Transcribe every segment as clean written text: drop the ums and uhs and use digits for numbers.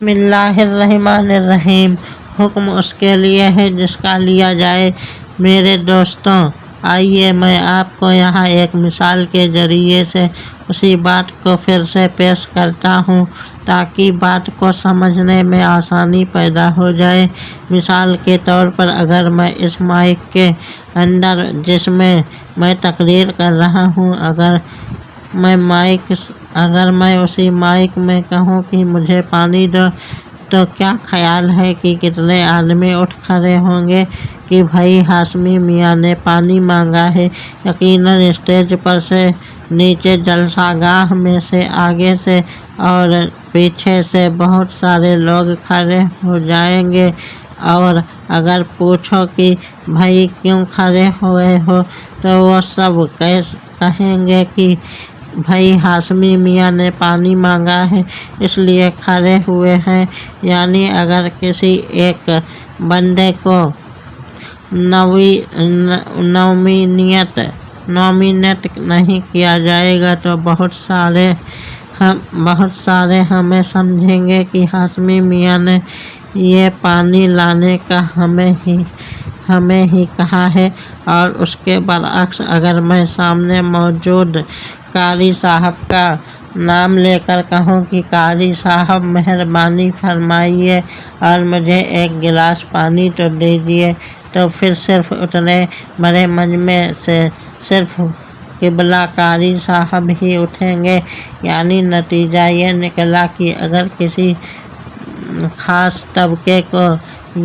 بسم اللہ الرحمن الرحیم۔ حکم اس کے لیے ہے جس کا لیا جائے۔ میرے دوستوں، آئیے میں آپ کو یہاں ایک مثال کے ذریعے سے اسی بات کو پھر سے پیش کرتا ہوں تاکہ بات کو سمجھنے میں آسانی پیدا ہو جائے۔ مثال کے طور پر اگر میں اس مائک کے اندر جس میں میں تقریر کر رہا ہوں اگر میں اسی مائک میں کہوں کہ مجھے پانی دو تو کیا خیال ہے کہ کتنے آدمی اٹھ کھڑے ہوں گے کہ بھائی ہاشمی میاں نے پانی مانگا ہے۔ یقیناً اسٹیج پر سے، نیچے جلسہ گاہ میں سے، آگے سے اور پیچھے سے بہت سارے لوگ کھڑے ہو جائیں گے، اور اگر پوچھو کہ بھائی کیوں کھڑے ہوئے ہو تو وہ سب کہیں گے کہ بھائی ہاشمی میاں نے پانی مانگا ہے اس لیے کھڑے ہوئے ہیں۔ یعنی اگر کسی ایک بندے کو نومینیٹ نہیں کیا جائے گا تو بہت سارے ہمیں سمجھیں گے کہ ہاشمی میاں نے یہ پانی لانے کا ہمیں ہی کہا ہے، اور اس کے برعکس اگر میں سامنے موجود قاری صاحب کا نام لے کر کہوں کہ قاری صاحب مہربانی فرمائیے اور مجھے ایک گلاس پانی تو دیجیے، تو پھر صرف اتنے بڑے مجمع سے صرف قبلہ قاری صاحب ہی اٹھیں گے۔ یعنی نتیجہ یہ نکلا کہ اگر کسی خاص طبقے کو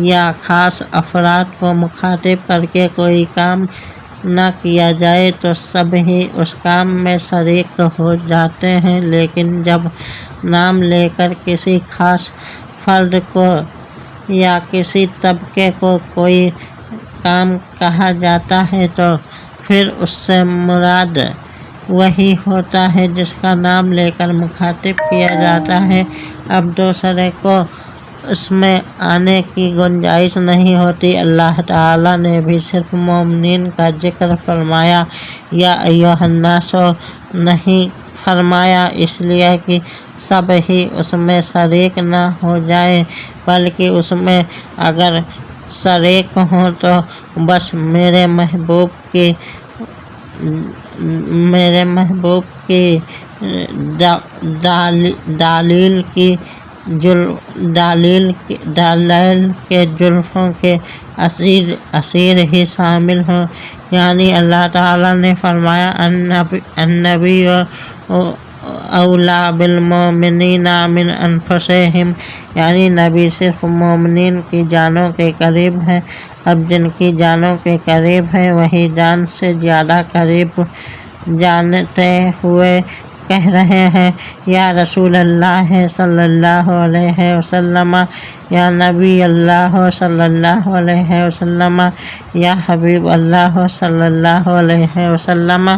یا خاص افراد کو مخاطب کر کے کوئی کام نہ کیا جائے تو سب ہی اس کام میں شریک ہو جاتے ہیں، لیکن جب نام لے کر کسی خاص فرد کو یا کسی طبقے کو کوئی کام کہا جاتا ہے تو پھر اس سے مراد وہی ہوتا ہے جس کا نام لے کر مخاطب کیا جاتا ہے۔ اب دوسرے کو اس میں آنے کی گنجائش نہیں ہوتی۔ اللہ تعالیٰ نے بھی صرف مومنین کا ذکر فرمایا، یا ایھا الناس نہیں فرمایا اس لیے کہ سب ہی اس میں شریک نہ ہو جائیں، بلکہ اس میں اگر شریک ہوں تو بس میرے محبوب کی دلیل کے زلفوں کے اسیر ہی شامل ہوں۔ یعنی اللہ تعالیٰ نے فرمایا النبی اولیٰ بالمؤمنین من انفسہم، یعنی نبی صرف مومنین کی جانوں کے قریب ہے۔ اب جن کی جانوں کے قریب ہے وہی جان سے زیادہ قریب جانتے ہوئے کہہ رہے ہیں یا رسول اللہ صلی اللہ علیہ وسلم، یا نبی اللہ صلی اللہ علیہ وسلم، یا حبیب اللہ صلی اللہ علیہ وسلم۔